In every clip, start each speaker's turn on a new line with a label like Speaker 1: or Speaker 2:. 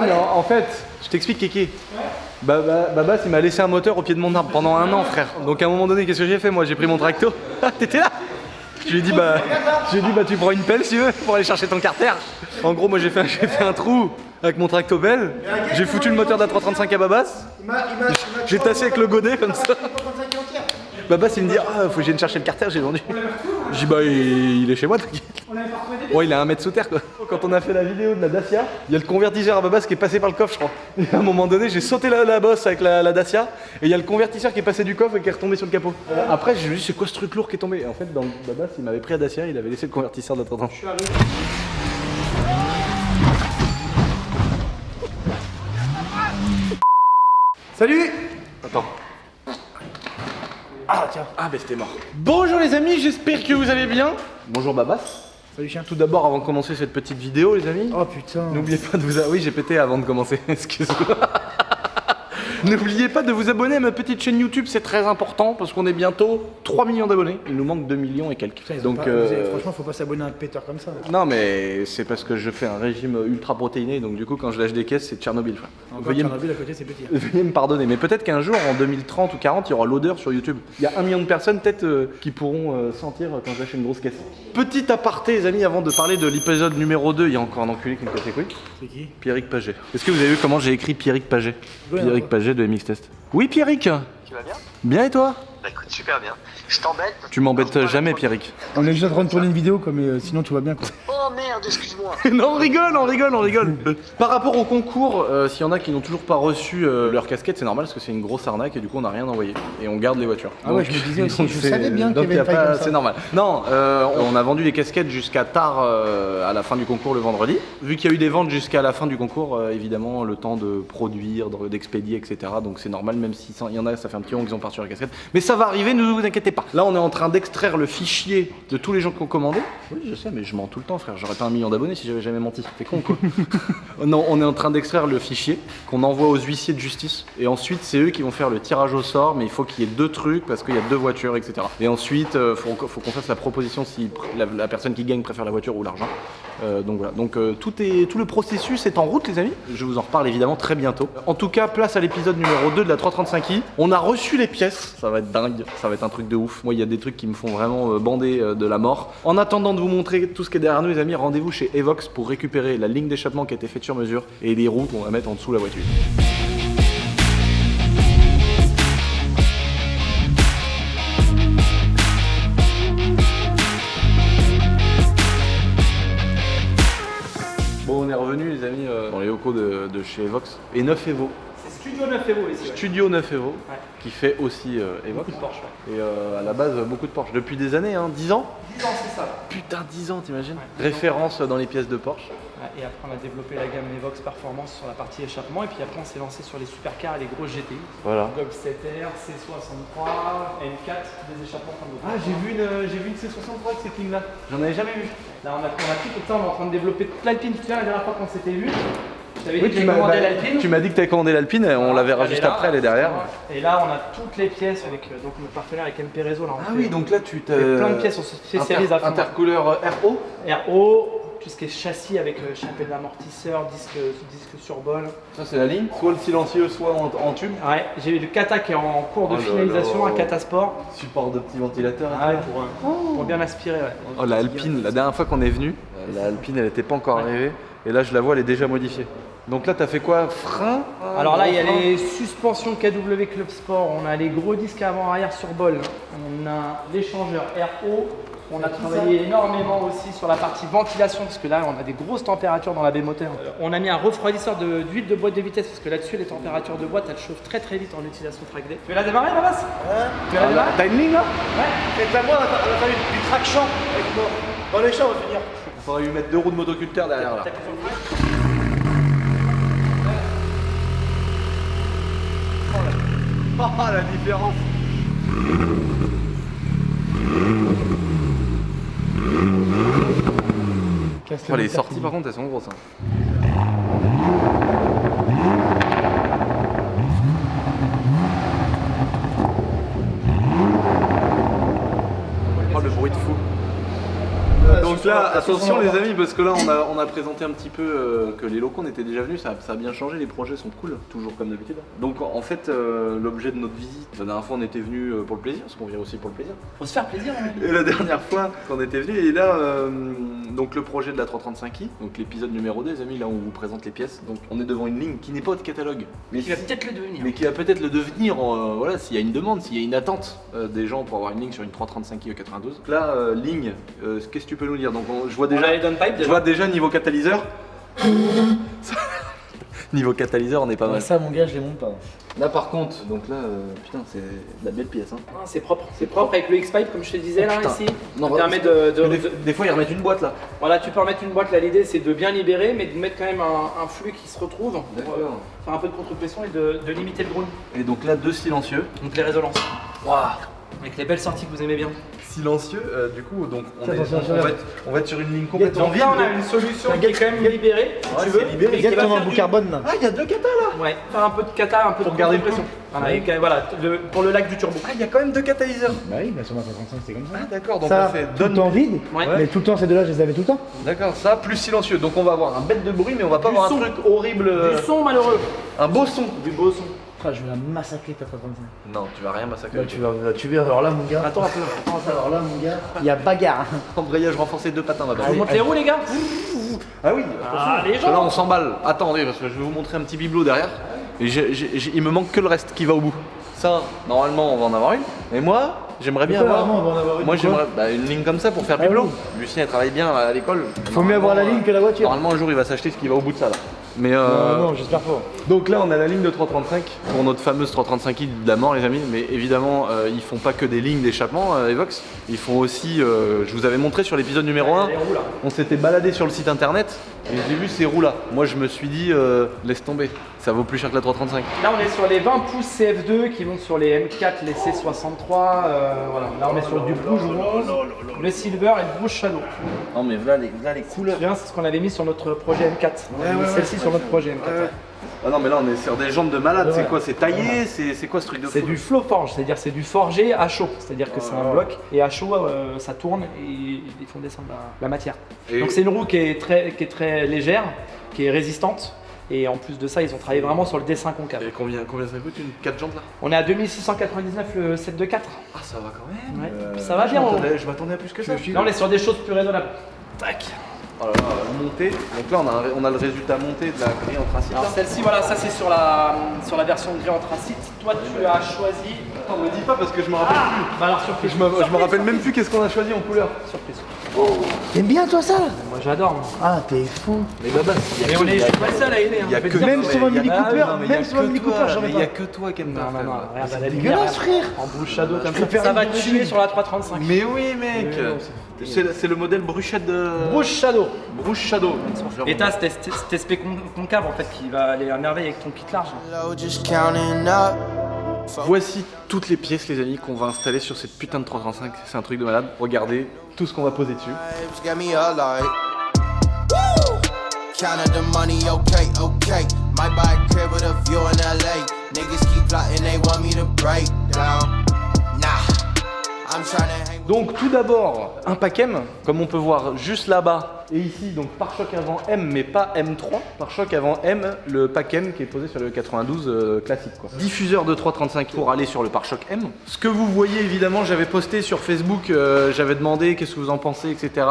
Speaker 1: mais en fait, je t'explique Kéké. Babas il m'a laissé un moteur au pied de mon arbre pendant 1 an frère. Donc à un moment donné qu'est-ce que j'ai fait? Moi j'ai pris mon tracto. T'étais là? Je lui ai dit tu prends une pelle si tu veux pour aller chercher ton carter. En gros moi j'ai fait un trou avec mon tracto pelle. J'ai foutu le moteur d'A335 à Babas. J'ai tassé avec le godet comme ça. Babas il me dit faut que je vienne chercher le carter, j'ai vendu. J'ai dit il est chez moi t'inquiète. Ouais, il est à 1 mètre sous terre quoi. Quand on a fait la vidéo de la Dacia, il y a le convertisseur à Babas qui est passé par le coffre je crois. Et à un moment donné j'ai sauté la bosse avec la Dacia et il y a le convertisseur qui est passé du coffre et qui est retombé sur le capot. Après je me dis c'est quoi ce truc lourd qui est tombé? Et en fait dans Babas il m'avait pris la Dacia, il avait laissé le convertisseur de la 30 ans. Salut. Attends. Ah tiens. Ah bah c'était mort. Bonjour les amis, j'espère que vous allez bien. Bonjour Babas.
Speaker 2: Salut chien.
Speaker 1: Tout d'abord avant de commencer cette petite vidéo les amis.
Speaker 2: Oh putain.
Speaker 1: N'oubliez pas de vous abonner. Oui j'ai pété avant de commencer, excusez-moi. N'oubliez pas de vous abonner à ma petite chaîne YouTube, c'est très important parce qu'on est bientôt 3 millions d'abonnés. Il nous manque 2 millions et quelques.
Speaker 2: Putain,
Speaker 1: donc
Speaker 2: franchement faut pas s'abonner à un péteur comme ça.
Speaker 1: Non mais c'est parce que je fais un régime ultra protéiné donc du coup quand je lâche des caisses c'est Tchernobyl frère.
Speaker 2: Tchernobyl à côté c'est petit.
Speaker 1: Veuillez me pardonner mais peut-être qu'un jour en 2030 ou 40 il y aura l'odeur sur YouTube. Il y a 1 million de personnes peut-être qui pourront sentir quand je lâche une grosse caisse. Petit aparté les amis avant de parler de l'épisode numéro 2, il y a encore un enculé qui me casse les couilles.
Speaker 2: C'est qui?
Speaker 1: Pierrick Paget. Est-ce que vous avez vu comment j'ai écrit Pierrick Paget? Pierrick Paget de MX Test. Oui Pierrick.
Speaker 3: Tu vas bien?
Speaker 1: Bien et toi?
Speaker 3: Bah écoute, super bien. Je t'embête.
Speaker 1: Tu m'embêtes jamais Pierrick.
Speaker 2: On est juste en train de tourner une vidéo quoi, mais sinon tout va bien quoi.
Speaker 3: Oh merde, excuse-moi.
Speaker 1: Non, on rigole. Par rapport au concours, s'il y en a qui n'ont toujours pas reçu leur casquette, c'est normal parce que c'est une grosse arnaque et du coup on n'a rien envoyé. Et on garde les voitures.
Speaker 2: Ah ouais, je me disais aussi, je savais bien qu'il y avait une faille comme ça.
Speaker 1: C'est normal. Non, on a vendu les casquettes jusqu'à tard à la fin du concours le vendredi. Vu qu'il y a eu des ventes jusqu'à la fin du concours, évidemment, le temps de produire, d'expédier, etc. Donc c'est normal, même s'il y en a, ça fait un petit moment qu'ils ont parti sur la casquette. Mais ça va arriver, ne vous inquiétez pas. Là, on est en train d'extraire le fichier de tous les gens qui ont commandé. Oui, je sais, mais je mens tout le temps, frère. J'aurais pas 1 million d'abonnés si j'avais jamais menti. T'es con, quoi. Non, on est en train d'extraire le fichier qu'on envoie aux huissiers de justice. Et ensuite, c'est eux qui vont faire le tirage au sort, mais il faut qu'il y ait 2 trucs parce qu'il y a 2 voitures, etc. Et ensuite, faut qu'on fasse la proposition si la personne qui gagne préfère la voiture ou l'argent. Donc voilà. Donc tout le processus est en route, les amis. Je vous en reparle évidemment très bientôt. En tout cas, place à l'épisode numéro 2 de la 335i. On a reçu les pièces. Ça va être dingue. Ça va être un truc de ouf. Moi, il y a des trucs qui me font vraiment bander de la mort. En attendant de vous montrer tout ce qui est derrière nous, les amis, rendez-vous chez Evox pour récupérer la ligne d'échappement qui a été faite sur mesure et les roues qu'on va mettre en dessous de la voiture. Bon, on est revenu les amis dans les locaux de chez Evox et 9 Evo.
Speaker 4: Studio 9 Evo ici.
Speaker 1: Studio 9 Evo,
Speaker 4: Ouais.
Speaker 1: qui fait aussi Evox.
Speaker 4: Beaucoup de Porsche, ouais.
Speaker 1: Et à la base, beaucoup de Porsche. Depuis des années, hein, 10 ans.
Speaker 4: 10 ans, c'est ça.
Speaker 1: Putain, 10 ans, t'imagines?
Speaker 4: Ouais.
Speaker 1: Référence dans les pièces de Porsche.
Speaker 4: Ouais, et après, on a développé la gamme Evox Performance sur la partie échappement. Et puis après, on s'est lancé sur les supercars et les gros GTI.
Speaker 1: Voilà.
Speaker 4: Golf 7R, C63, M4, des échappements comme d'autres.
Speaker 1: Ah, j'ai vu une C63 avec cette ligne-là. J'en avais jamais vu.
Speaker 4: Là, on a tout le temps, on est en train de développer toute l'Alpine. Tu te souviens, la dernière fois qu'on s'était vu, je t'avais dit que j'ai commandé l'Alpine.
Speaker 1: Tu m'as dit que t'avais commandé l'Alpine, et on la verra juste après, elle est derrière.
Speaker 4: Et là, on a toutes les pièces avec donc, notre partenaire avec MP Réseau. Là, on
Speaker 1: Ah
Speaker 4: fait,
Speaker 1: oui, donc là tu
Speaker 4: on fait plein de pièces, on se spécialise à fond.
Speaker 1: Intercouleur RO.
Speaker 4: RO, tout ce qui est châssis avec chapelle d'amortisseur, disque sur bol.
Speaker 1: Ça c'est la ligne, soit le silencieux, soit en tube.
Speaker 4: Ouais, j'ai eu le Kata qui est en cours de finalisation, un Kata Sport.
Speaker 1: Support de petits ventilateurs.
Speaker 4: Ouais, pour bien aspirer. Ouais.
Speaker 1: Oh la Alpine, la dernière fois qu'on est venu, la Alpine elle était pas encore arrivée. Et là je la vois, elle est déjà modifiée. Donc là t'as fait quoi? Frein?
Speaker 4: Alors là il y a les suspensions KW Club Sport, on a les gros disques avant-arrière sur bol, on a l'échangeur RO. On a travaillé énormément aussi sur la partie ventilation parce que là on a des grosses températures dans la baie moteur. On a mis un refroidisseur d'huile de boîte de vitesse parce que là-dessus les températures de boîte elles chauffent très vite en utilisation track day. Tu veux la démarrer Babas? Tu veux la démarrer?
Speaker 1: T'as une ligne là?
Speaker 4: Ouais.
Speaker 2: Et moi on a fallu du traction avec moi. Dans les champs on va finir.
Speaker 1: Il faudrait lui mettre 2 roues de motoculteur derrière là. Oh la différence! Oh, les sorties par contre elles sont grosses. Hein. Oh le bruit de fou. Donc là, attention les amis, parce que là on a présenté un petit peu que les locaux on était déjà venus, ça a bien changé, les projets sont cool, toujours comme d'habitude. Donc en fait, l'objet de notre visite, la dernière fois on était venu pour le plaisir, parce qu'on vient aussi pour le plaisir.
Speaker 4: Faut se faire plaisir. Hein.
Speaker 1: Et la dernière fois qu'on était venu, et là, donc le projet de la 335i, donc l'épisode numéro 2, les amis, là où on vous présente les pièces. Donc on est devant une ligne qui n'est pas de catalogue, mais
Speaker 4: qui va peut-être le devenir.
Speaker 1: Mais qui va peut-être le devenir, voilà, s'il y a une demande, s'il y a une attente des gens pour avoir une ligne sur une 335i E92. Donc là, ligne, qu'est-ce que tu peux nous dire? Donc je vois déjà, je vois déjà niveau catalyseur. Niveau catalyseur, on est pas mal.
Speaker 2: Ça, mon gars, je les monte pas.
Speaker 1: Là par contre, donc là, putain, c'est de la belle pièce. Hein.
Speaker 4: Ah, c'est propre, avec le X-Pipe comme je te disais là, ici.
Speaker 1: Non,
Speaker 4: ça permet
Speaker 1: des fois ils remettent une boîte là.
Speaker 4: Voilà, tu peux remettre une boîte là, l'idée c'est de bien libérer, mais de mettre quand même un flux qui se retrouve pour faire un peu de contre-pression et de limiter le drone.
Speaker 1: Et donc là, 2 silencieux.
Speaker 4: Donc les résonances. Waouh. Avec les belles sorties que vous aimez bien.
Speaker 1: Silencieux, du coup, donc on va être sur une ligne complètement
Speaker 4: Donc
Speaker 1: vide.
Speaker 4: là on a une solution qui est quand même libérée, si tu veux.
Speaker 1: Libéré.
Speaker 2: Exactement, le bicarbone là.
Speaker 1: Ah, il y a 2 katas là.
Speaker 4: Ouais, faire un peu de kata, un peu
Speaker 1: Pour
Speaker 4: de
Speaker 1: garder le
Speaker 4: pression. Voilà, pour le lac du turbo.
Speaker 1: Ah, il y a quand même 2 catalyseurs.
Speaker 2: Bah oui, sur ma 335 c'est comme ça.
Speaker 1: Ah, d'accord, donc
Speaker 2: Ça,
Speaker 1: on fait
Speaker 2: tout le temps vide,
Speaker 4: Ouais.
Speaker 2: mais tout le temps ces deux-là, je les avais tout le temps.
Speaker 1: D'accord, ça plus silencieux. Donc on va avoir un bête de bruit, mais on va pas avoir
Speaker 4: son.
Speaker 1: un truc horrible.
Speaker 4: Du son malheureux.
Speaker 1: Un beau son.
Speaker 4: Du beau son.
Speaker 2: Ah, je vais la massacrer ta 335.
Speaker 1: Non, tu vas rien massacrer.
Speaker 2: Bah, tu vas, alors là, mon gars.
Speaker 4: Attends un peu.
Speaker 2: Alors là, mon gars, il y a bagarre.
Speaker 1: Embrayage renforcé 2 patins là-bas.
Speaker 4: Je vous montre les roues les gars.
Speaker 1: Ah oui,
Speaker 4: Ah, les
Speaker 1: parce que là
Speaker 4: gens.
Speaker 1: on s'emballe. Attendez, parce que je vais vous montrer un petit bibelot derrière. Et il me manque que le reste qui va au bout. Ça, normalement on va en avoir une. Mais moi, j'aimerais bien avoir.
Speaker 2: Normalement, on va en avoir une.
Speaker 1: Moi
Speaker 2: Pourquoi
Speaker 1: j'aimerais une ligne comme ça pour faire bibelot.
Speaker 2: oui.
Speaker 1: Lucien elle travaille bien à l'école.
Speaker 2: Faut mieux avoir la ligne que la voiture.
Speaker 1: Normalement un jour il va s'acheter ce qui va au bout de ça là. Mais
Speaker 2: Non, j'espère pas.
Speaker 1: donc là on a la ligne de 335 pour notre fameuse 335i de la mort les amis, mais évidemment ils font pas que des lignes d'échappement Evox, ils font aussi, je vous avais montré sur l'épisode numéro 1,
Speaker 4: Les roues là.
Speaker 1: on s'était baladé sur le site internet et j'ai vu ces roues là, moi je me suis dit laisse tomber, ça vaut plus cher que la 335.
Speaker 4: Là on est sur les 20 pouces CF2 qui vont sur les M4, les C63, voilà. Là on est sur du rouge rose, le silver et le rouge shadow.
Speaker 1: Non mais là les couleurs.
Speaker 4: C'est ce qu'on avait mis sur notre projet M4. On a mis celle-ci sur notre projet M4.
Speaker 1: Ah non mais là on est sur des jantes de malade, c'est quoi, c'est taillé, c'est quoi ce truc de fou?
Speaker 4: C'est du flow forge, c'est-à-dire c'est du forgé à chaud, c'est-à-dire que c'est un bloc et à chaud ça tourne et ils font descendre la matière.
Speaker 1: Et-
Speaker 4: Donc c'est une roue qui est très légère, qui est résistante et en plus de ça ils ont travaillé vraiment sur le dessin concave.
Speaker 1: Et combien ça coûte une 4 jantes là?
Speaker 4: On est à 2699 le 7 de 4.
Speaker 1: Ah ça va quand même.
Speaker 4: Ouais. Ça va bien.
Speaker 1: Je m'attendais à plus que ça.
Speaker 4: Là on est sur des choses plus raisonnables. Tac.
Speaker 1: Oh là là, montée. Donc là on a le résultat monté de la grille anthracite.
Speaker 4: Alors
Speaker 1: là.
Speaker 4: celle-ci voilà, ça c'est sur la version de grille anthracite. Toi tu as choisi.
Speaker 1: Attends, me dis pas parce que je me rappelle plus.
Speaker 4: Bah alors surprise.
Speaker 1: Je me rappelle même plus qu'est-ce qu'on a choisi en couleur.
Speaker 4: Surprise.
Speaker 2: T'aimes bien toi ça?
Speaker 4: Moi j'adore. Moi.
Speaker 2: Ah, t'es fou.
Speaker 1: Mais Babas,
Speaker 4: Mais on est, je suis pas le seul à aimer.
Speaker 1: il y a que
Speaker 2: Même sur un Mini Cooper, même sur un Mini Cooper, j'en ai
Speaker 1: il y a
Speaker 2: pas.
Speaker 1: que toi qui aime
Speaker 4: Non,
Speaker 1: pas.
Speaker 4: non, non, regarde,
Speaker 2: C'est
Speaker 4: la lumière,
Speaker 2: dégueulasse, frère.
Speaker 4: en blue shadow comme
Speaker 2: préfère
Speaker 4: ça va
Speaker 2: une
Speaker 4: tuer
Speaker 2: machine.
Speaker 4: sur la 335.
Speaker 1: Mais oui mec,
Speaker 4: Mais non,
Speaker 1: c'est le modèle Bruchette de
Speaker 4: Rouge shadow.
Speaker 1: Bruche Shadow.
Speaker 4: Et t'as cet aspect concave en fait qui va aller à merveille avec ton kit large.
Speaker 5: Low, just counting up.
Speaker 1: Voici toutes les pièces les amis qu'on va installer sur cette putain de 335, c'est un truc de malade. Regardez tout ce qu'on va poser dessus.
Speaker 5: Vibes got me alight. Woo! Counting the money, okay, okay. Might buy a crib with a view in LA. Niggas keep plotting, they want me to break down. Nah, I'm trying to hang.
Speaker 1: Donc tout d'abord un pack M, comme on peut voir juste là-bas. Et ici donc pare-choc avant M mais pas M3. Pare-choc avant M, le pack M qui est posé sur le 92 classique quoi. Diffuseur de 335 pour aller sur le pare-choc M. Ce que vous voyez évidemment, j'avais posté sur Facebook, j'avais demandé qu'est-ce que vous en pensez, etc.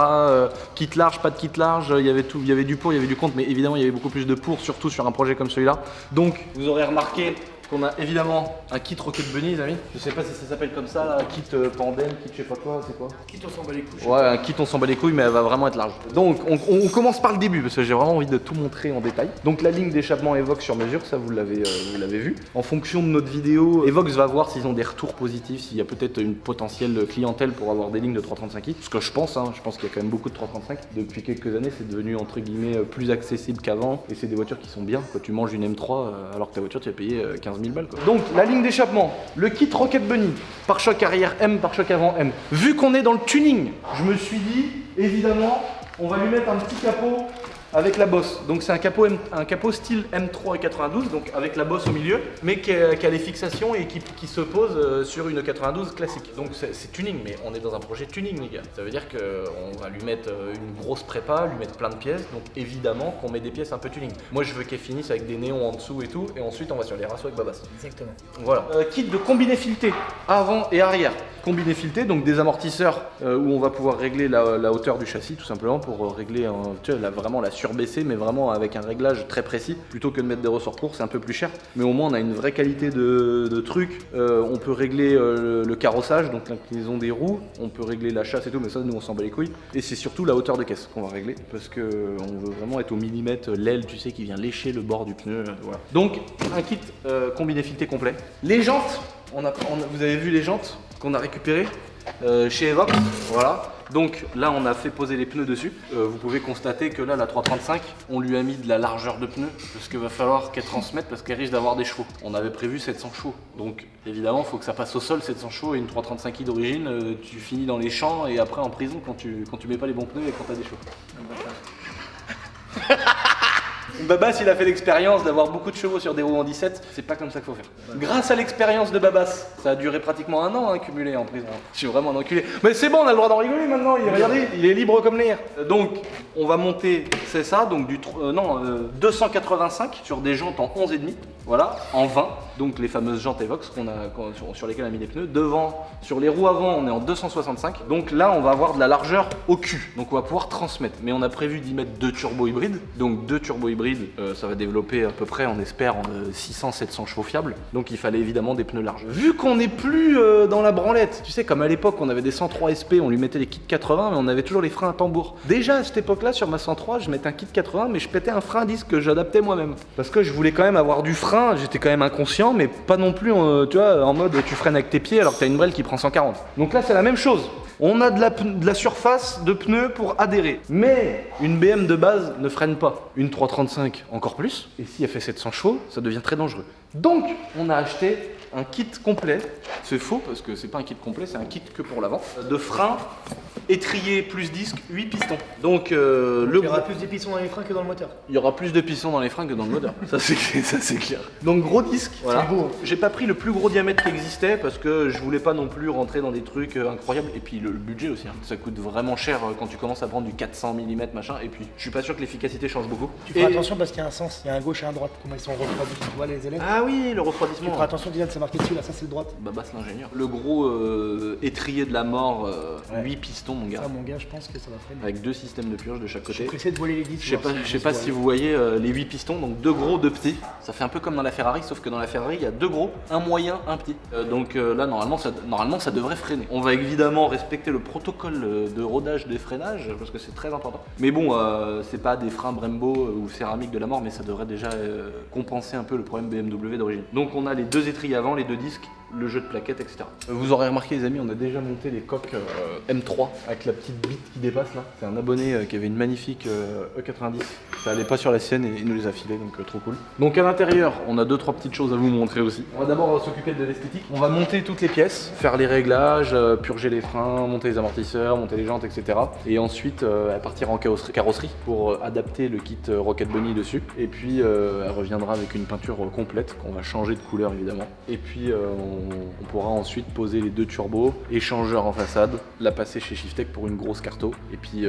Speaker 1: Kit large, pas de kit large, il y avait tout, il y avait du pour, il y avait du contre, mais évidemment il y avait beaucoup plus de pour, surtout sur un projet comme celui-là. Donc vous aurez remarqué qu'on a évidemment un kit Rocket Bunny les amis. Je sais pas si ça s'appelle comme ça là, kit Pandem, kit je sais pas quoi, c'est quoi?
Speaker 4: Kit on s'en bat les couilles.
Speaker 1: Ouais, un kit on s'en bat les couilles mais elle va vraiment être large. Donc on commence par le début parce que j'ai vraiment envie de tout montrer en détail. Donc la ligne d'échappement Evox sur mesure, ça vous l'avez vu. En fonction de notre vidéo, Evox va voir s'ils ont des retours positifs, s'il y a peut-être une potentielle clientèle pour avoir des lignes de 335i. Ce que je pense qu'il y a quand même beaucoup de 335. Depuis quelques années c'est devenu entre guillemets plus accessible qu'avant et c'est des voitures qui sont bien. Quand tu manges une M3 alors que ta voiture tu vas payer 15 000 balles quoi. Donc la ligne d'échappement, le kit Rocket Bunny, pare-choc arrière M, pare-choc avant M. Vu qu'on est dans le tuning, je me suis dit évidemment on va lui mettre un petit capot avec la bosse. Donc c'est un capot style M3 et 92, donc avec la bosse au milieu, mais qui a les fixations et qui se pose sur une 92 classique. Donc c'est tuning, mais on est dans un projet tuning les gars. Ça veut dire qu'on va lui mettre une grosse prépa, lui mettre plein de pièces, donc évidemment qu'on met des pièces un peu tuning. Moi je veux qu'elle finisse avec des néons en dessous et tout, et ensuite on va sur les rassos avec Babas.
Speaker 2: Exactement.
Speaker 1: Voilà. Kit de combiné fileté, avant et arrière. Combiné fileté, donc des amortisseurs où on va pouvoir régler la hauteur du châssis tout simplement pour régler tu vois, vraiment la surbaisser, mais vraiment avec un réglage très précis. Plutôt que de mettre des ressorts courts, c'est un peu plus cher, mais au moins on a une vraie qualité de truc. On peut régler le carrossage, donc l'inclinaison des roues, on peut régler la chasse et tout, mais ça nous on s'en bat les couilles. Et c'est surtout la hauteur de caisse qu'on va régler, parce que on veut vraiment être au millimètre, l'aile tu sais qui vient lécher le bord du pneu. Voilà. Donc un kit combiné fileté complet. Les jantes, vous avez vu les jantes qu'on a récupérées chez Evox, voilà. Donc là on a fait poser les pneus dessus. Vous pouvez constater que là la 335, on lui a mis de la largeur de pneu parce qu'il va falloir qu'elle transmette parce qu'elle risque d'avoir des chevaux. On avait prévu 700 chevaux. Donc évidemment il faut que ça passe au sol 700 chevaux et une 335i d'origine, tu finis dans les champs et après en prison quand tu mets pas les bons pneus et quand t'as des chevaux. Babas, il a fait l'expérience d'avoir beaucoup de chevaux sur des roues en 17, c'est pas comme ça qu'il faut faire. Grâce à l'expérience de Babas, ça a duré pratiquement 1 an cumulé en prison. Je suis vraiment un enculé. Mais c'est bon, on a le droit d'en rigoler maintenant, regardez, il est libre comme l'air. Donc, on va monter, c'est ça, donc 285 sur des jantes en 11,5, voilà, en 20. Donc les fameuses jantes Evox sur lesquelles on a mis les pneus. Devant, sur les roues avant, on est en 265. Donc là, on va avoir de la largeur au cul. Donc on va pouvoir transmettre. Mais on a prévu d'y mettre 2 turbos hybrides. Donc 2 turbos hybrides, ça va développer à peu près, on espère, 600-700 chevaux fiables. Donc il fallait évidemment des pneus larges. Vu qu'on n'est plus dans la branlette, tu sais, comme à l'époque, on avait des 103 SP, on lui mettait les kits 80, mais on avait toujours les freins à tambour. Déjà à cette époque-là, sur ma 103, je mettais un kit 80, mais je pétais un frein à disque que j'adaptais moi-même. Parce que je voulais quand même avoir du frein, j'étais quand même inconscient, mais pas non plus tu vois, en mode tu freines avec tes pieds alors que tu as une brelle qui prend 140. Donc là c'est la même chose. On a de la surface de pneus pour adhérer. Mais une BM de base ne freine pas. Une 335 encore plus. Et si elle fait 700 chevaux, ça devient très dangereux. Donc on a acheté un kit complet. C'est faux parce que c'est pas un kit complet, c'est un kit que pour l'avant. De frein, étrier plus disque, 8 pistons. Donc
Speaker 2: il y aura plus de pistons dans les freins que dans le moteur.
Speaker 1: Il y aura plus de pistons dans les freins que dans le moteur. Ça c'est clair. Donc gros disque. Voilà.
Speaker 2: C'est beau.
Speaker 1: J'ai pas pris le plus gros diamètre qui existait parce que je voulais pas non plus rentrer dans des trucs incroyables. Et puis le budget aussi. Hein. Ça coûte vraiment cher quand tu commences à prendre du 400 mm machin. Et puis je suis pas sûr que l'efficacité change beaucoup.
Speaker 2: Tu feras attention parce qu'il y a un sens, il y a un gauche et un droite. Comment ils sont refroidis, tu vois les élèves.
Speaker 1: Ah oui, le refroidissement.
Speaker 2: Tu feras attention, Dylan, c'est marqué dessus là, ça c'est le droite.
Speaker 1: Babas l'ingénieur. Le gros étrier de la mort, 8 pistons mon gars.
Speaker 2: Ça mon gars, je pense que ça va freiner.
Speaker 1: Avec 2 systèmes de purge de chaque côté.
Speaker 2: Je vais essayer de voler les disques.
Speaker 1: Je sais pas si vous voyez les 8 pistons, donc 2 gros, 2 petits. Ça fait un peu comme dans la Ferrari, sauf que dans la Ferrari, il y a 2 gros, un moyen, un petit. Donc là, normalement, ça devrait freiner. On va évidemment respecter le protocole de rodage des freinages, parce que c'est très important. Mais bon, c'est pas des freins Brembo ou céramique de la mort, mais ça devrait déjà compenser un peu le problème BMW d'origine. Donc on a les 2 étriers avant, les 2 disques, le jeu de plaquettes, etc. Vous aurez remarqué les amis, on a déjà monté les coques M3 avec la petite bite qui dépasse là. C'est un abonné qui avait une magnifique E90. Ça allait pas sur la sienne et il nous les a filés, donc trop cool. Donc à l'intérieur, on a 2-3 petites choses à vous montrer aussi. On va d'abord s'occuper de l'esthétique. On va monter toutes les pièces, faire les réglages, purger les freins, monter les amortisseurs, monter les jantes, etc. Et ensuite, elle partira en carrosserie pour adapter le kit Rocket Bunny dessus. Et puis, elle reviendra avec une peinture complète qu'on va changer de couleur évidemment. Et puis, on pourra ensuite poser les 2 turbos, échangeur en façade, la passer chez Shiftech pour une grosse carto. Et puis,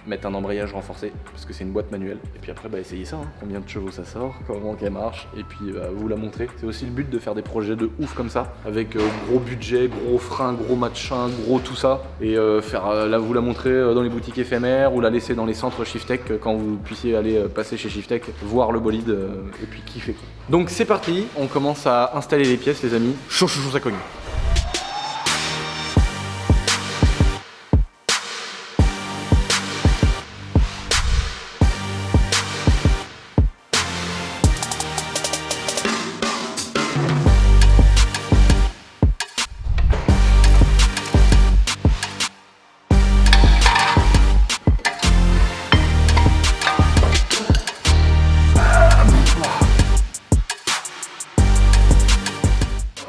Speaker 1: mettre un embrayage renforcé parce que c'est une boîte manuelle. Et puis après, essayez ça. Hein. Combien de chevaux ça sort, comment qu'elle marche. Et puis, vous la montrer. C'est aussi le but de faire des projets de ouf comme ça, avec gros budget, gros frein, gros machin, gros tout ça. Et vous la montrer dans les boutiques éphémères ou la laisser dans les centres Shiftech quand vous puissiez aller passer chez Shiftech, voir le bolide et puis kiffer. Donc c'est parti, on commence à installer les pièces les amis. Chaud, ça cogne.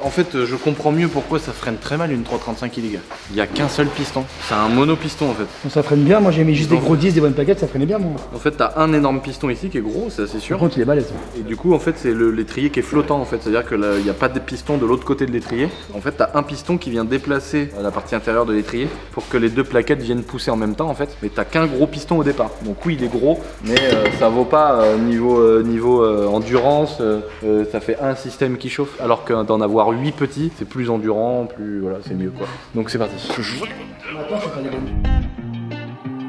Speaker 1: En fait, je comprends mieux pourquoi ça freine très mal une 335 les gars. Il y a qu'un seul piston. C'est un monopiston en fait.
Speaker 2: Donc ça freine bien, moi j'ai mis juste des gros 10, des bonnes plaquettes, ça freinait bien moi.
Speaker 1: En fait, t'as un énorme piston ici qui est gros, c'est assez sûr.
Speaker 2: Par contre il est balèze.
Speaker 1: Et du coup, en fait, c'est l'étrier qui est flottant en fait. C'est-à-dire qu'il n'y a pas de piston de l'autre côté de l'étrier. En fait, t'as un piston qui vient déplacer la partie intérieure de l'étrier pour que les deux plaquettes viennent pousser en même temps en fait. Mais t'as qu'un gros piston au départ. Donc oui, il est gros, mais ça vaut pas niveau endurance. Ça fait un système qui chauffe. Alors que d'en avoir 8 petits, c'est plus endurant, plus voilà, c'est mieux quoi. Donc c'est parti.
Speaker 2: Maintenant c'est pas les bonnes.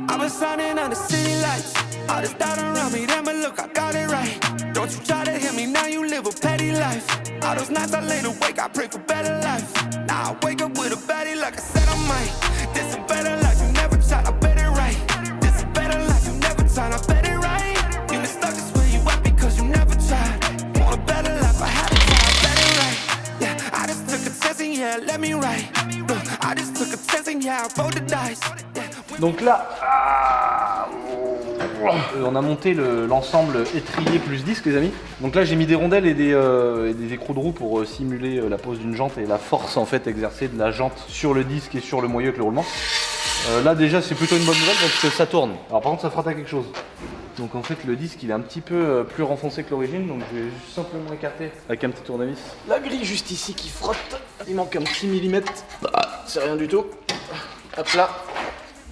Speaker 5: I was shining under city lights. All this doubt around me, then but look, I got it right. Don't you try to hit me, now you live a petty life. All those nights I lay awake, I pray for better life. Now I wake up with a baddie like I said I might. This a better life, you never tried, I bet it right. This a better life, you never tried, I bet it right. You been stuck just where you at because you never tried. Want a better life, I had to try, I bet it right. Yeah, I just took a chance and yeah, let me right. Look, I just took a chance and yeah, I rolled the dice.
Speaker 1: Donc là, on a monté l'ensemble étrier plus disque les amis. Donc là j'ai mis des rondelles et des écrous de roue pour simuler la pose d'une jante et la force en fait exercée de la jante sur le disque et sur le moyeu avec le roulement. Là déjà c'est plutôt une bonne nouvelle parce que ça tourne. Alors par contre ça frotte à quelque chose. Donc en fait le disque il est un petit peu plus renfoncé que l'origine, donc je vais juste simplement écarter avec un petit tournevis. La grille juste ici qui frotte, il manque un petit millimètre. Ah, c'est rien du tout. Hop là.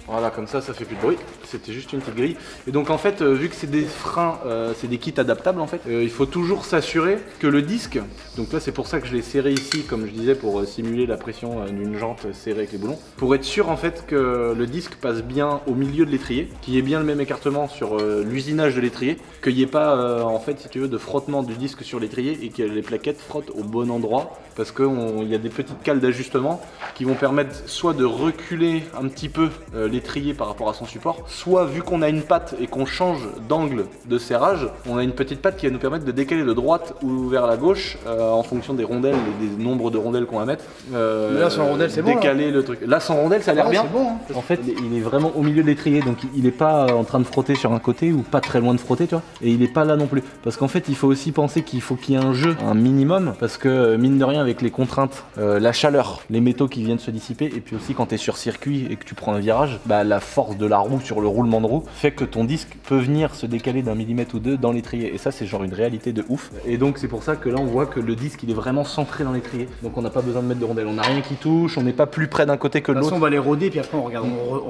Speaker 1: Voilà, comme ça fait plus de bruit. C'était juste une petite grille. Et donc en fait, vu que c'est des freins, c'est des kits adaptables en fait, il faut toujours s'assurer que le disque, donc là c'est pour ça que je l'ai serré ici, comme je disais, pour simuler la pression d'une jante serrée avec les boulons, pour être sûr en fait que le disque passe bien au milieu de l'étrier, qu'il y ait bien le même écartement sur l'usinage de l'étrier, qu'il n'y ait pas en fait, si tu veux, de frottement du disque sur l'étrier et que les plaquettes frottent au bon endroit, parce qu'il y a des petites cales d'ajustement qui vont permettre soit de reculer un petit peu l'étrier par rapport à son support, soit vu qu'on a une patte et qu'on change d'angle de serrage, on a une petite patte qui va nous permettre de décaler de droite ou vers la gauche en fonction des rondelles et des nombres de rondelles qu'on va mettre.
Speaker 2: Là sans rondelles c'est bon.
Speaker 1: Décaler le truc. Là sans rondelles ça a l'air bien.
Speaker 2: Bon, hein.
Speaker 6: En fait, il est vraiment au milieu de l'étrier, donc il est pas en train de frotter sur un côté ou pas très loin de frotter, tu vois. Et il est pas là non plus. Parce qu'en fait, il faut aussi penser qu'il faut qu'il y ait un jeu, un minimum, parce que mine de rien, avec les contraintes, la chaleur, les métaux qui viennent se dissiper, et puis aussi quand tu es sur circuit et que tu prends un virage, bah, la force de la roue sur le roulement de roue fait que ton disque peut venir se décaler d'un millimètre ou deux dans l'étrier. Et ça, c'est genre une réalité de ouf. Et donc, c'est pour ça que là, on voit que le disque, il est vraiment centré dans l'étrier. Donc, on n'a pas besoin de mettre de rondelles. On n'a rien qui touche, on n'est pas plus près d'un côté que de
Speaker 2: De toute
Speaker 1: l'autre.
Speaker 2: façon, on va les roder puis après on regarde.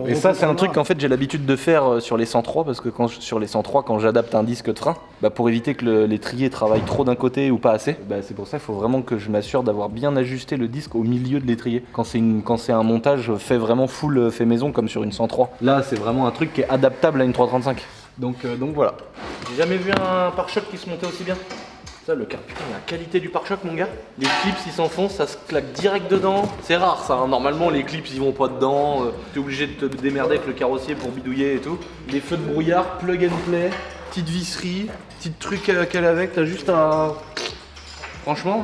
Speaker 1: Et ça, c'est un truc qu'en fait j'ai l'habitude de faire sur les 103 parce que sur les 103, quand j'adapte un disque de frein, bah, pour éviter que l'étrier travaille trop d'un côté ou pas assez, bah, c'est pour ça qu'il faut vraiment que je m'assure d'avoir bien ajusté le disque au milieu de l'étrier. Quand c'est un montage fait vraiment full fait maison comme sur une 103. Là, c'est vraiment un truc qui est adaptable à une 335. Donc voilà. J'ai jamais vu un pare-choc qui se montait aussi bien. Ça, putain, la qualité du pare-choc, mon gars. Les clips, ils s'enfoncent, ça se claque direct dedans. C'est rare, ça. Hein. Normalement, les clips, ils vont pas dedans. T'es obligé de te démerder avec le carrossier pour bidouiller et tout. Les feux de brouillard, plug and play, petite visserie, petit truc qu'elle avec. T'as juste à. Franchement.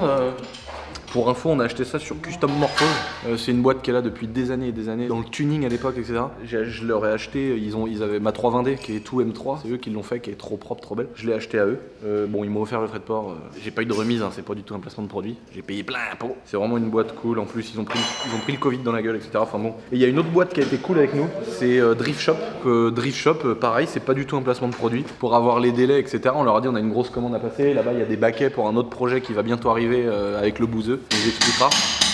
Speaker 1: Pour info, on a acheté ça sur Custom Morphose. C'est une boîte qui est là depuis des années et des années, dans le tuning à l'époque, etc. Je leur ai acheté, ils avaient ma 320D qui est tout M3, c'est eux qui l'ont fait, qui est trop propre, trop belle. Je l'ai acheté à eux. Bon, ils m'ont offert le frais de port. J'ai pas eu de remise, hein, c'est pas du tout un placement de produit. J'ai payé plein pot. C'est vraiment une boîte cool. En plus, ils ont pris le Covid dans la gueule, etc. Enfin bon. Et il y a une autre boîte qui a été cool avec nous, c'est Drift Shop. Drift Shop, pareil, c'est pas du tout un placement de produit. Pour avoir les délais, etc. On leur a dit, on a une grosse commande à passer. Là-bas, il y a des baquets pour un autre projet qui va bientôt arriver avec le bouseux. On vous expliquera.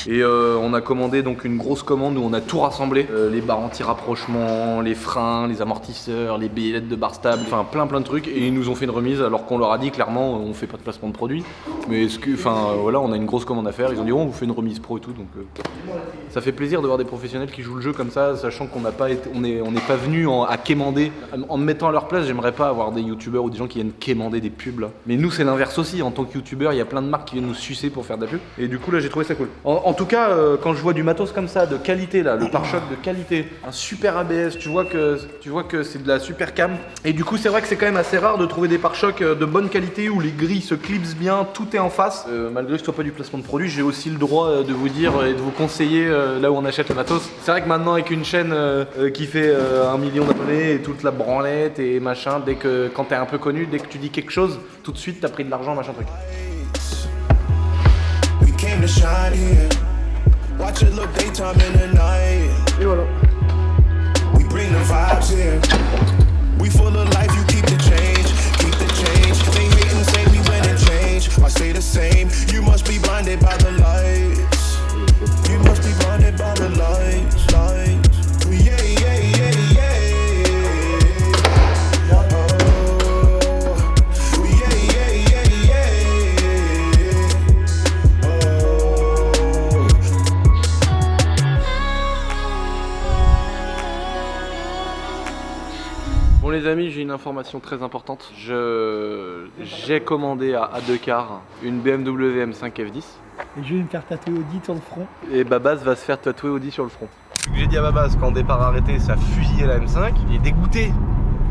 Speaker 1: Et on a commandé donc une grosse commande où on a tout rassemblé, les barres anti-rapprochement, les freins, les amortisseurs, les billettes de barre stable, enfin plein de trucs, et ils nous ont fait une remise alors qu'on leur a dit clairement on fait pas de placement de produit, mais voilà, on a une grosse commande à faire, ils ont dit on vous fait une remise pro et tout, donc ça fait plaisir de voir des professionnels qui jouent le jeu comme ça, sachant qu'on n'a pas été, on n'est pas venu à quémander. En me mettant à leur place, j'aimerais pas avoir des youtubeurs ou des gens qui viennent quémander des pubs là. Mais nous c'est l'inverse aussi, en tant que youtubeur il y a plein de marques qui viennent nous sucer pour faire de la pub, et du coup là j'ai trouvé ça cool. En tout cas, quand je vois du matos comme ça, de qualité là, le pare-choc de qualité, un super ABS, tu vois que c'est de la super cam. Et du coup, c'est vrai que c'est quand même assez rare de trouver des pare-chocs de bonne qualité où les grilles se clipsent bien, tout est en face. Malgré que ce soit pas du placement de produit, j'ai aussi le droit de vous dire et de vous conseiller là où on achète le matos. C'est vrai que maintenant avec une chaîne qui fait 1 million d'abonnés et toute la branlette et machin, quand t'es un peu connu, dès que tu dis quelque chose, tout de suite t'as pris de l'argent, machin truc.
Speaker 5: We came to shine here. Watch it look daytime in the night.
Speaker 2: Et voilà.
Speaker 5: We bring the vibes here. We full of life, you keep the change. Keep the change. They hate and say we went and change. I stay the same. You must be blinded by the lights. You must be blinded by the lights. Lights. Yeah, yeah, yeah, yeah.
Speaker 1: Bon les amis, j'ai une information très importante. J'ai commandé à A2Car une BMW M5 F10
Speaker 2: Et je vais me faire tatouer Audi sur le front.
Speaker 1: et Babas va se faire tatouer Audi sur le front. J'ai dit à Babas qu'en départ arrêté, ça fusillait la M5. Il est dégoûté.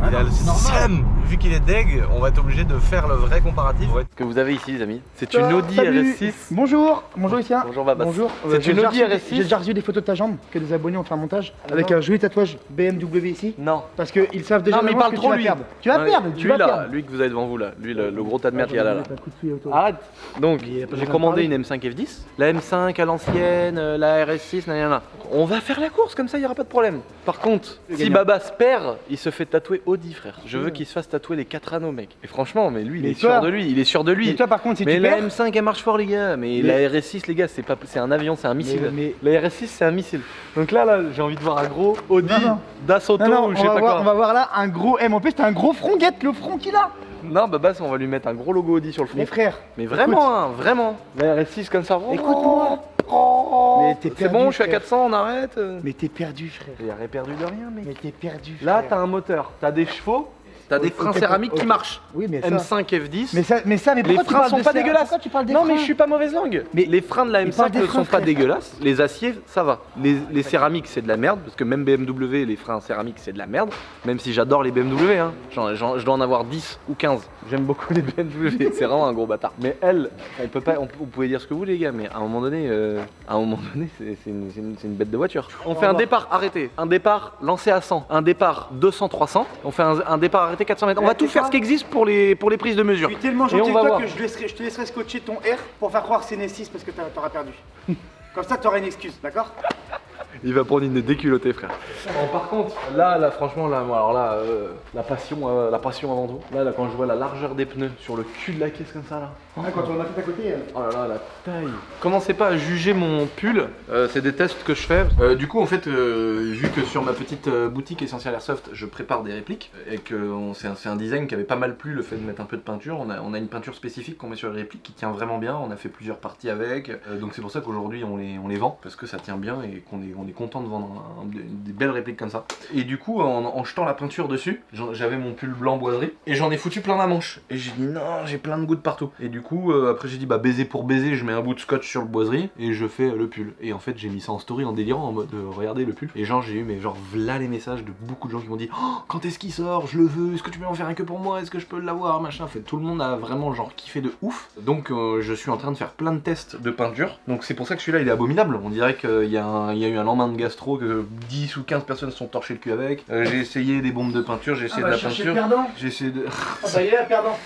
Speaker 1: Il a le seum. Vu qu'il est deg, on va être obligé de faire le vrai comparatif. Ce que vous avez ici les amis, c'est une Audi
Speaker 2: Salut.
Speaker 1: RS6.
Speaker 2: Bonjour, bonjour Lucien.
Speaker 1: Bonjour Babas.
Speaker 2: Bonjour.
Speaker 1: C'est
Speaker 2: J'ai
Speaker 1: une
Speaker 2: déjà
Speaker 1: Audi
Speaker 2: reçu-
Speaker 1: RS6.
Speaker 2: J'ai déjà reçu des photos de ta jambe que des abonnés ont fait un montage avec
Speaker 1: non.
Speaker 2: un joli tatouage BMW ici.
Speaker 1: Non.
Speaker 2: Parce qu'ils savent déjà
Speaker 1: Non mais il
Speaker 2: d'avance
Speaker 1: parle
Speaker 2: que
Speaker 1: trop
Speaker 2: tu vas
Speaker 1: lui.
Speaker 2: perdre. Tu vas
Speaker 1: Non,
Speaker 2: perdre,
Speaker 1: lui
Speaker 2: tu vas
Speaker 1: là,
Speaker 2: perdre.
Speaker 1: lui que vous avez devant vous là, lui le gros tas de merde qu'il y a là.
Speaker 2: Un coup de fouille autour.
Speaker 1: Arrête. Donc
Speaker 2: Il y a pas
Speaker 1: j'ai
Speaker 2: besoin
Speaker 1: commandé
Speaker 2: de
Speaker 1: une M5 F10, la M5 à l'ancienne, la RS6, nanana. On va faire la course comme ça, il y aura pas de problème. Par contre, si
Speaker 2: gagnant.
Speaker 1: Babas perd, il se fait tatouer Audi frère. Je veux qu'il se fasse tatouer les 4 anneaux mec. Et franchement, mais lui, il
Speaker 2: Mais
Speaker 1: est
Speaker 2: toi-
Speaker 1: sûr de lui, il est sûr de lui.
Speaker 2: Et toi par contre si
Speaker 1: Mais
Speaker 2: tu
Speaker 1: la
Speaker 2: perds,
Speaker 1: M5 elle marche fort les gars, mais la RS6 les gars c'est un avion, c'est un missile.
Speaker 2: mais-
Speaker 1: La RS6 c'est un missile. Donc là j'ai envie de voir un gros Audi
Speaker 2: Non.
Speaker 1: d'Assoto
Speaker 2: non,
Speaker 1: ou je sais pas quoi.
Speaker 2: on va voir là un gros M. En plus t'as un gros front, guette le front qu'il a.
Speaker 1: Non Babas on va lui mettre un gros logo Audi sur le front.
Speaker 2: Mais frère,
Speaker 1: Mais vraiment hein, vraiment. La RS6 comme ça.
Speaker 2: écoute-moi.
Speaker 1: Oh,
Speaker 2: Mais t'es
Speaker 1: c'est
Speaker 2: perdu,
Speaker 1: bon, je suis à
Speaker 2: frère.
Speaker 1: 400, on arrête.
Speaker 2: Mais t'es perdu frère.
Speaker 1: J'ai rien perdu de rien, mec.
Speaker 2: Mais t'es perdu.
Speaker 1: Là,
Speaker 2: frère.
Speaker 1: t'as un moteur, t'as des chevaux, t'as des freins
Speaker 2: ok,
Speaker 1: céramiques
Speaker 2: ok.
Speaker 1: qui marchent.
Speaker 2: Oui mais ça.
Speaker 1: M5 F10.
Speaker 2: Mais ça, mais
Speaker 1: Les
Speaker 2: pourquoi tu
Speaker 1: freins
Speaker 2: parles
Speaker 1: sont
Speaker 2: de
Speaker 1: pas
Speaker 2: ça
Speaker 1: dégueulasses.
Speaker 2: Pourquoi tu parles des
Speaker 1: Non, mais
Speaker 2: freins
Speaker 1: je suis pas mauvaise langue.
Speaker 2: Mais
Speaker 1: les freins de la
Speaker 2: il parle
Speaker 1: M5
Speaker 2: des
Speaker 1: ne
Speaker 2: freins,
Speaker 1: sont pas
Speaker 2: frère.
Speaker 1: dégueulasses. Les aciers, ça va. Les céramiques, c'est de la merde. Parce que même BMW, les freins céramiques, c'est de la merde. Même si j'adore les BMW, hein. Je dois en avoir 10 ou 15. J'aime beaucoup les BMW. C'est vraiment un gros bâtard. Mais elle, on peut pas. Vous pouvez dire ce que vous voulez, les gars. Mais à un moment donné, c'est une bête de voiture. On fait un départ arrêté. Un départ lancé à 100. Un départ 200-300. On fait un départ arrêté 400 mètres. On va tout faire ce qui existe pour les prises de mesure.
Speaker 2: Je suis tellement
Speaker 1: Et
Speaker 2: gentil
Speaker 1: on
Speaker 2: avec
Speaker 1: va
Speaker 2: toi
Speaker 1: voir.
Speaker 2: que je te laisserai scotcher ton R pour faire croire que c'est une S6 parce que t'auras perdu. Comme ça, t'auras une excuse, d'accord?
Speaker 1: Il va prendre une déculottée, frère. Bon, par contre, là, franchement, là, alors là, la passion avant tout. Là, quand je vois la largeur des pneus sur le cul de la caisse comme ça, là.
Speaker 2: Ah, quand on a fait à côté.
Speaker 1: Oh là là, la taille. Commencez pas à juger mon pull, c'est des tests que je fais. Du coup, en fait, vu que sur ma petite boutique Essential Airsoft, je prépare des répliques et que c'est un design qui avait pas mal plu, le fait de mettre un peu de peinture. On a une peinture spécifique qu'on met sur les répliques qui tient vraiment bien. On a fait plusieurs parties avec, donc c'est pour ça qu'aujourd'hui on les vend parce que ça tient bien et qu'on est content de vendre des belles répliques comme ça. Et du coup, en jetant la peinture dessus, j'avais mon pull blanc boiserie et j'en ai foutu plein la manche. Et j'ai dit non, j'ai plein de gouttes partout. Et du coup, après j'ai dit bah baiser pour baiser, je mets un bout de scotch sur le boiserie et je fais le pull. Et en fait, j'ai mis ça en story en délirant en mode regardez le pull. Et genre, j'ai eu mais genre v'là les messages de beaucoup de gens qui m'ont dit oh, quand est-ce qu'il sort, je le veux, est-ce que tu peux en faire un que pour moi, est-ce que je peux l'avoir, machin. En fait, tout le monde a vraiment genre kiffé de ouf. Donc, je suis en train de faire plein de tests de peinture. Donc, c'est pour ça que celui-là il est abominable. On dirait qu'il y a eu un lendemain de gastro que 10 ou 15 personnes se sont torchées le cul avec. J'ai essayé des bombes de peinture, j'ai essayé de la peinture. J'ai essayé de.
Speaker 2: Ah bah il est là, perdant.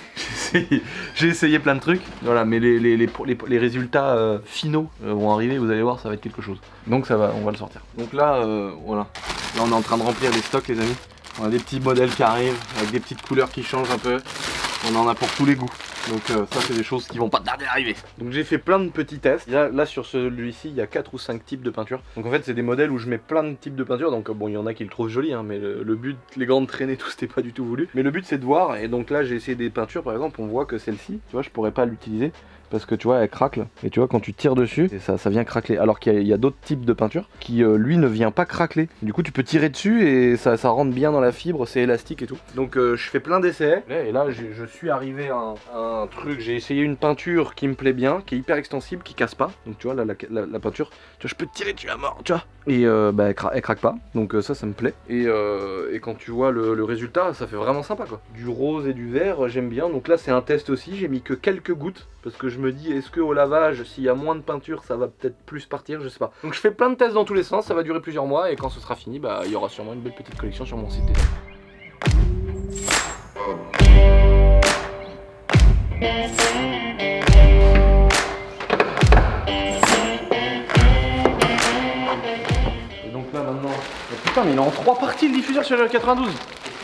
Speaker 1: J'ai essayé plein de trucs, voilà, mais les résultats finaux vont arriver, vous allez voir, ça va être quelque chose. Donc ça va, on va le sortir. Donc là, voilà, là on est en train de remplir les stocks les amis. On a des petits modèles qui arrivent, avec des petites couleurs qui changent un peu. On en a pour tous les goûts. Donc ça c'est des choses qui vont pas tarder à arriver. Donc j'ai fait plein de petits tests. Là sur celui-ci il y a 4 ou 5 types de peinture. Donc en fait c'est des modèles où je mets plein de types de peinture. Donc bon il y en a qui le trouvent joli hein, mais le but, les grandes traînées tout c'était pas du tout voulu. Mais le but c'est de voir et donc là j'ai essayé des peintures par exemple on voit que celle-ci, tu vois je pourrais pas l'utiliser. Parce que tu vois elle craquele et tu vois quand tu tires dessus ça vient craqueler alors qu'il y a d'autres types de peinture qui lui ne vient pas craqueler. Du coup tu peux tirer dessus et ça rentre bien dans la fibre, c'est élastique et tout. Donc je fais plein d'essais et là je suis arrivé à un truc, j'ai essayé une peinture qui me plaît bien, qui est hyper extensible, qui casse pas. Donc tu vois là la peinture, tu vois je peux tirer dessus à mort, tu vois. Et bah elle craque pas, donc ça me plaît. Et quand tu vois le résultat, ça fait vraiment sympa quoi. Du rose et du vert, j'aime bien. Donc là c'est un test aussi, j'ai mis que quelques gouttes parce que je me dis est-ce que au lavage s'il y a moins de peinture ça va peut-être plus partir, je sais pas. Donc je fais plein de tests dans tous les sens, ça va durer plusieurs mois et quand ce sera fini bah il y aura sûrement une belle petite collection sur mon site déjà. mais il est en 3 parties le diffuseur sur le 92.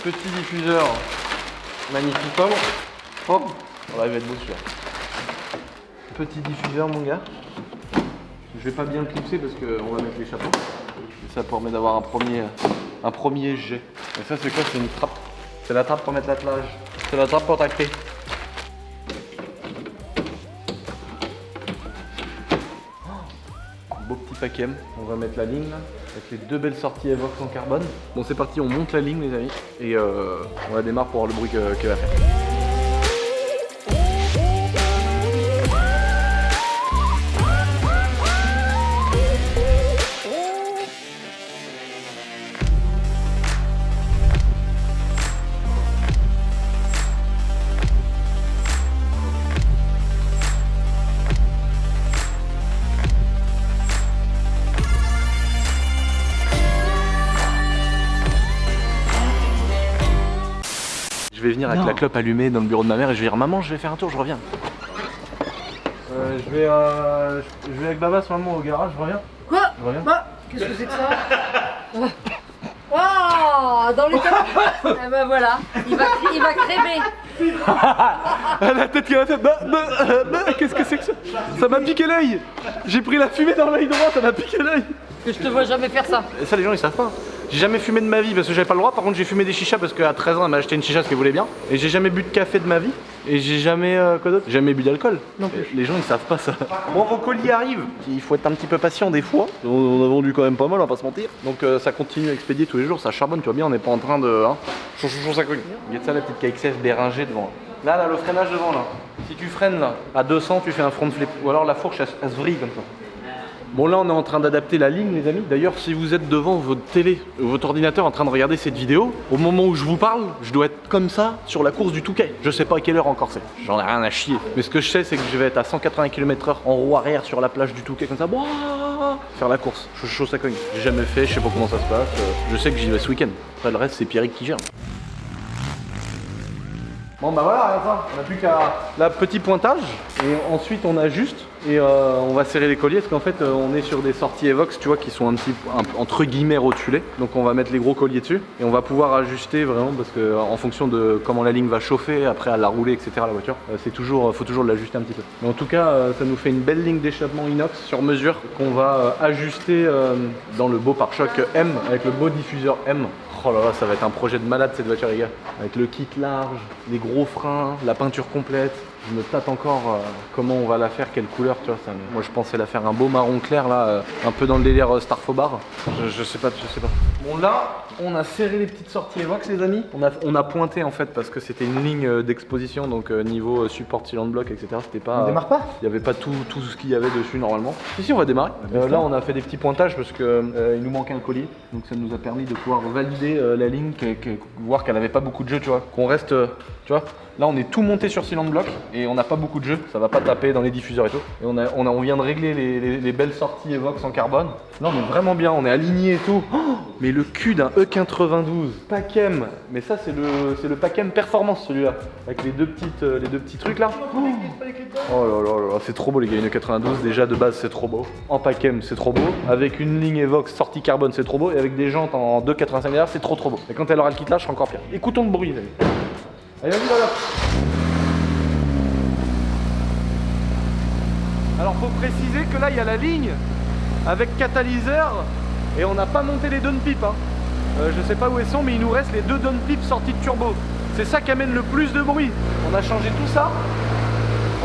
Speaker 1: Petit diffuseur, magnifique homme. Hop, voilà, il va être beau celui-là. Petit diffuseur mon gars. Je vais pas bien le clipser parce qu'on va mettre les chapeaux. Et ça permet d'avoir un premier jet. Et ça c'est quoi? C'est une trappe. C'est la trappe pour mettre l'attelage. C'est la trappe pour tracter. Beau petit paquet. On va mettre la ligne là, avec les 2 belles sorties Evox en carbone. Bon c'est parti, on monte la ligne les amis. Et on la démarre pour voir le bruit qu'elle va faire. Je vais venir avec la clope allumée dans le bureau de ma mère et je vais dire maman je vais faire un tour, je reviens. Je vais avec Baba ce moment au garage, je reviens.
Speaker 7: Quoi?
Speaker 1: Je reviens.
Speaker 7: Bah, qu'est-ce que c'est que ça? Oh, dans les temps. Eh ben voilà, il va crémer.
Speaker 1: La tête qu'elle a fait, qu'est-ce que c'est que ça? Ça m'a piqué l'œil. J'ai pris la fumée dans l'œil droit, ça m'a piqué l'œil.
Speaker 7: Que je te vois jamais faire ça.
Speaker 1: Et ça les gens ils savent pas. J'ai jamais fumé de ma vie parce que j'avais pas le droit. Par contre j'ai fumé des chichas parce qu'à 13 ans elle m'a acheté une chicha parce qu'elle voulait bien. Et j'ai jamais bu de café de ma vie. Et j'ai jamais quoi d'autre? Jamais bu d'alcool. Non plus. Les gens ils savent pas ça. Bon vos colis arrivent. Il faut être un petit peu patient des fois. On a vendu quand même pas mal, on va pas se mentir. Donc ça continue à expédier tous les jours, ça charbonne, tu vois bien, on n'est pas en train de. Hein. Ça cogne. Regarde ça la petite KXF béringée devant. Là, le freinage devant là. Si tu freines là, à 200 tu fais un front flip. Ou alors la fourche elle se vrille comme ça. Bon là on est en train d'adapter la ligne les amis. D'ailleurs si vous êtes devant votre télé, votre ordinateur en train de regarder cette vidéo, au moment où je vous parle, je dois être comme ça sur la course du Touquet. Je sais pas à quelle heure encore c'est, j'en ai rien à chier. Mais ce que je sais c'est que je vais être à 180 km/h en roue arrière sur la plage du Touquet comme ça, faire la course. Chaud ça cogne. J'ai jamais fait, je sais pas comment ça se passe. Je sais que j'y vais ce week-end. Après le reste c'est Pierrick qui gère. Bon bah voilà, regarde ça, on n'a plus qu'à la petit pointage et ensuite on ajuste et on va serrer les colliers parce qu'en fait on est sur des sorties Evox tu vois qui sont entre guillemets rotulées, donc on va mettre les gros colliers dessus et on va pouvoir ajuster vraiment parce que en fonction de comment la ligne va chauffer après à la rouler etc la voiture, faut toujours l'ajuster un petit peu. Mais en tout cas ça nous fait une belle ligne d'échappement inox sur mesure qu'on va ajuster dans le beau pare-choc M avec le beau diffuseur M. Oh là là, ça va être un projet de malade cette voiture les gars. Avec le kit large, les gros freins, la peinture complète. Je me tâte encore comment on va la faire, quelle couleur tu vois. Moi je pensais la faire un beau marron clair là, un peu dans le délire Starfobar. Je sais pas. Bon là, on a serré les petites sorties Evox les amis. On a pointé en fait parce que c'était une ligne d'exposition, donc niveau support cylinder block etc. C'était pas.
Speaker 2: On démarre pas?
Speaker 1: Il n'y avait pas tout ce qu'il y avait dessus normalement. Si on va démarrer. Là on a fait des petits pointages parce que il nous manquait un collier. Donc ça nous a permis de pouvoir valider la ligne, voir qu'elle avait pas beaucoup de jeu tu vois. Qu'on reste, tu vois. Là on est tout monté sur cylinder block et on n'a pas beaucoup de jeu, ça va pas taper dans les diffuseurs et tout. Et on vient de régler les belles sorties Evox en carbone. Là on est vraiment bien, on est aligné et tout. Oh, mais le cul d'un E92 Pacem, mais ça c'est le Pacem Performance celui-là, avec les deux petits trucs là. Oh là là, c'est trop beau les gars, une E92 déjà de base c'est trop beau. En Pacem c'est trop beau, avec une ligne Evox sortie carbone c'est trop beau, et avec des jantes en 2,85 mm c'est trop beau. Et quand elle aura le kit là, je serai encore pire. Écoutons le bruit les amis. Allez vas-y là. Alors faut préciser que là il y a la ligne avec catalyseur et on n'a pas monté les downpipes hein. Je sais pas où elles sont mais il nous reste les 2 downpipes sorties de turbo. C'est ça qui amène le plus de bruit. On a changé tout ça.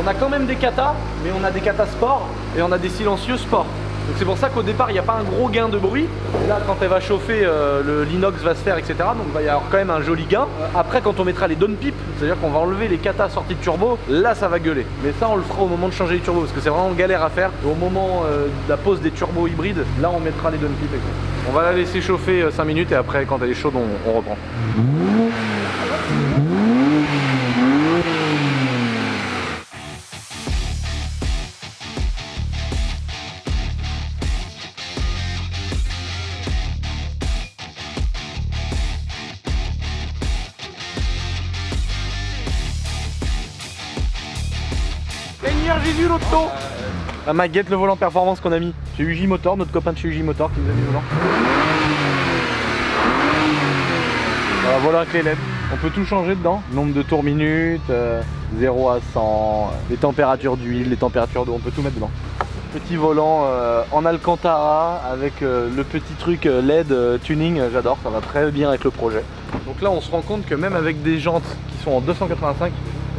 Speaker 1: On a quand même des katas, mais on a des katas sport et on a des silencieux sport. Donc c'est pour ça qu'au départ il n'y a pas un gros gain de bruit. Et là quand elle va chauffer, l'inox va se faire etc. Donc il va y avoir quand même un joli gain. Après quand on mettra les downpipes, c'est-à-dire qu'on va enlever les katas sorties de turbo, là ça va gueuler. Mais ça on le fera au moment de changer les turbos parce que c'est vraiment galère à faire. Et au moment de la pose des turbos hybrides, là on mettra les downpipes. On va la laisser chauffer 5 minutes et après quand elle est chaude on reprend. J'ai vu l'auto. La maguette, le volant performance qu'on a mis. Chez UJ Motor, notre copain de chez UJ Motor qui nous a mis le volant.
Speaker 6: Voilà avec les LED. On peut tout changer dedans. Nombre de tours minutes, 0 à 100, les températures d'huile, les températures d'eau, on peut tout mettre dedans. Petit volant en Alcantara avec le petit truc LED tuning, j'adore, ça va très bien avec le projet. Donc là on se rend compte que même avec des jantes qui sont en 285,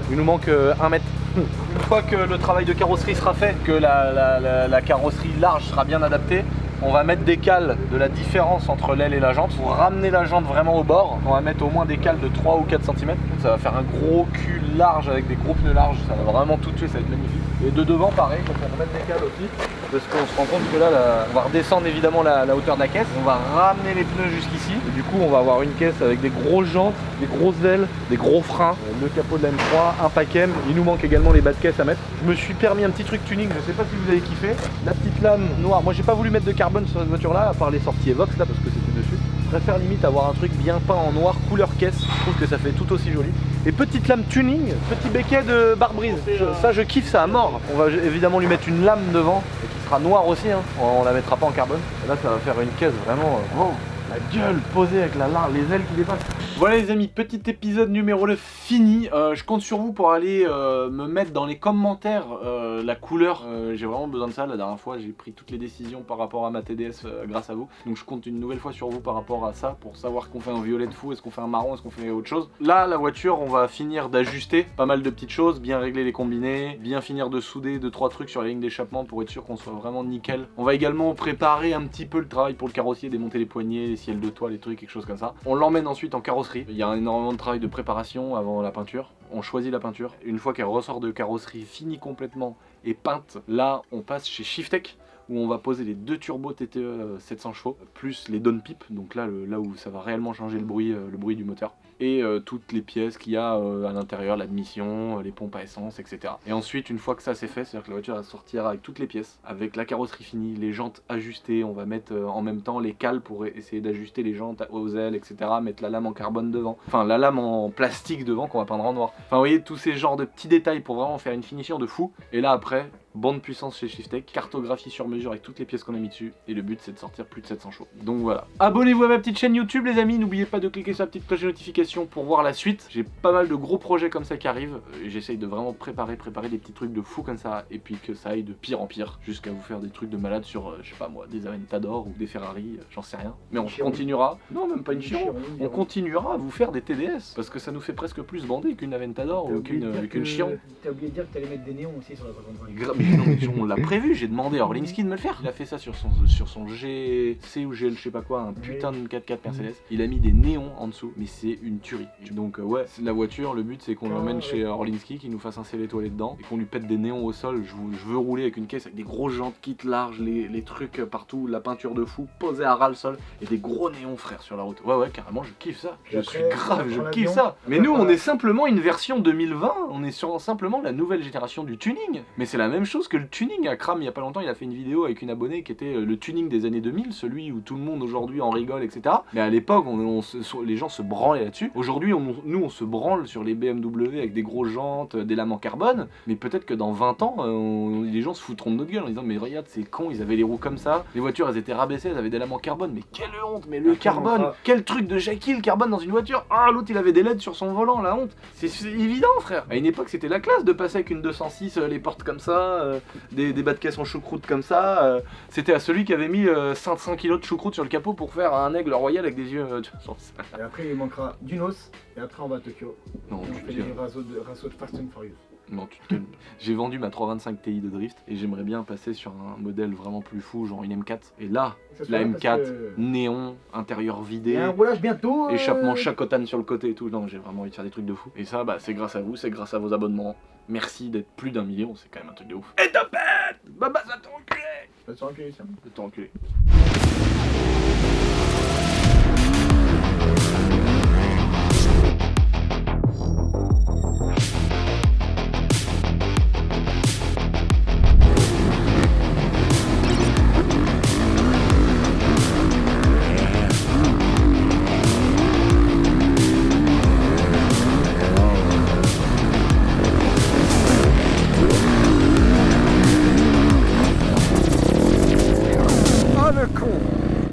Speaker 6: il nous manque 1 mètre. Une fois que le travail de carrosserie sera fait, que la carrosserie large sera bien adaptée, on va mettre des cales de la différence entre l'aile et la jante pour ramener la jante vraiment au bord. On va mettre au moins des cales de 3 ou 4 cm. Ça va faire un gros cul large avec des gros pneus larges. Ça va vraiment tout tuer, ça va être magnifique. Et de devant pareil, donc on va mettre des cales aussi. Parce qu'on se rend compte que là, on va redescendre évidemment la hauteur de la caisse. On va ramener les pneus jusqu'ici. Et du coup on va avoir une caisse avec des grosses jantes, des grosses ailes, des gros freins, le capot de la M3, un paquet. Il nous manque également les bas de caisse à mettre. Je me suis permis un petit truc tuning, je sais pas si vous avez kiffé. La petite lame noire, moi j'ai pas voulu mettre de carbone sur cette voiture là, à part les sorties Evox là parce que c'était dessus. Je préfère limite avoir un truc bien peint en noir, couleur caisse, je trouve que ça fait tout aussi joli. Et petite lame tuning, petit béquet de pare-brise, ça je kiffe ça à mort. On va évidemment lui mettre une lame devant, et qui sera noire aussi, hein. On la mettra pas en carbone. Et là ça va faire une caisse vraiment, la gueule posée avec les ailes qui dépassent. Voilà les amis, petit épisode numéro 9 fini. Je compte sur vous pour aller me mettre dans les commentaires la couleur. J'ai vraiment besoin de ça. La dernière fois j'ai pris toutes les décisions par rapport à ma TDS grâce à vous. Donc je compte une nouvelle fois sur vous par rapport à ça pour savoir qu'on fait un violet de fou, est-ce qu'on fait un marron, est-ce qu'on fait autre chose. Là la voiture on va finir d'ajuster pas mal de petites choses, bien régler les combinés, bien finir de souder 2-3 trucs sur la ligne d'échappement pour être sûr qu'on soit vraiment nickel. On va également préparer un petit peu le travail pour le carrossier, démonter les poignées, les ciels de toit, les trucs, quelque chose comme ça. On l'emmène ensuite en carrosserie. Il y a énormément de travail de préparation avant la peinture. On choisit la peinture. Une fois qu'elle ressort de carrosserie finie complètement et peinte, là on passe chez Shiftech où on va poser les 2 turbos TTE 700 chevaux plus les downpipes, donc là où ça va réellement changer le bruit du moteur, et toutes les pièces qu'il y a à l'intérieur, l'admission, les pompes à essence, etc. Et ensuite une fois que ça c'est fait, c'est-à-dire que la voiture va sortir avec toutes les pièces, avec la carrosserie finie, les jantes ajustées, on va mettre en même temps les cales pour essayer d'ajuster les jantes aux ailes, etc. Mettre la lame en carbone devant, enfin la lame en plastique devant qu'on va peindre en noir. Enfin vous voyez tous ces genres de petits détails pour vraiment faire une finition de fou. Et là après, bande puissance chez Shiftech, cartographie sur mesure avec toutes les pièces qu'on a mis dessus, et le but c'est de sortir plus de 700 chevaux. Donc voilà. Abonnez-vous à ma petite chaîne YouTube les amis, n'oubliez pas de cliquer sur la petite cloche de notification pour voir la suite. J'ai pas mal de gros projets comme ça qui arrivent, j'essaye de vraiment préparer des petits trucs de fou comme ça, et puis que ça aille de pire en pire, jusqu'à vous faire des trucs de malade sur, je sais pas moi, des Aventador ou des Ferrari, j'en sais rien. Mais on continuera, non même pas une Chiron, on continuera à vous faire des TDS, parce que ça nous fait presque plus bander qu'une Aventador ou qu'une Chiron.
Speaker 2: T'as oublié de dire que t'allais mettre des néons aussi sur la 320.
Speaker 6: Mais non, mais on l'a prévu, j'ai demandé à Orlinski de me le faire. Il a fait ça sur son GC ou GL je sais pas quoi, un putain de 4x4 Mercedes. Il a mis des néons en dessous, mais c'est une tuerie. Donc ouais, la voiture, le but c'est qu'on l'emmène chez Orlinski, qu'il nous fasse un CV toilette dedans, et qu'on lui pète des néons au sol. Je veux rouler avec une caisse avec des grosses jantes kit larges, les trucs partout, la peinture de fou, posée à ras le sol, et des gros néons frère sur la route. Ouais carrément, je kiffe ça. Je kiffe ça. Mais nous on est simplement une version 2020, on est simplement la nouvelle génération du tuning. Mais c'est la même chose que le tuning. À Kram il y a pas longtemps il a fait une vidéo avec une abonnée qui était le tuning des années 2000, celui où tout le monde aujourd'hui en rigole, etc. Mais à l'époque les gens se branlaient là-dessus. Aujourd'hui nous on se branle sur les BMW avec des grosses jantes, des lames en carbone, mais peut-être que dans 20 ans les gens se foutront de notre gueule en disant mais regarde c'est con, ils avaient les roues comme ça, les voitures elles étaient rabaissées, elles avaient des lames en carbone, mais quelle honte, mais le carbone, quel truc de Jackie le carbone dans une voiture. Ah l'autre il avait des LED sur son volant, la honte. C'est évident frère. À une époque c'était la classe de passer avec une 206, les portes comme ça, des bas de caisse en choucroute comme ça, c'était à celui qui avait mis 500 kg de choucroute sur le capot pour faire un aigle royal avec des yeux
Speaker 2: Et après il manquera d'une os, et après on va à Tokyo.
Speaker 6: Non,
Speaker 2: on fait des raceaux de Fast and Furious.
Speaker 6: Non, tu te calmes. J'ai vendu ma 325 Ti de drift et j'aimerais bien passer sur un modèle vraiment plus fou, genre une M4. Et là, la M4, néon, intérieur vidé,
Speaker 2: et un roulage bientôt,
Speaker 6: échappement chacotane sur le côté et tout. Non, j'ai vraiment envie de faire des trucs de fou. Et ça, bah, c'est grâce à vous, c'est grâce à vos abonnements. Merci d'être plus d'1 million, c'est quand même un truc de ouf. Et topette, bah ça t'a enculé.
Speaker 2: Ça t'a enculé, ça.
Speaker 6: Ça t'a enculé.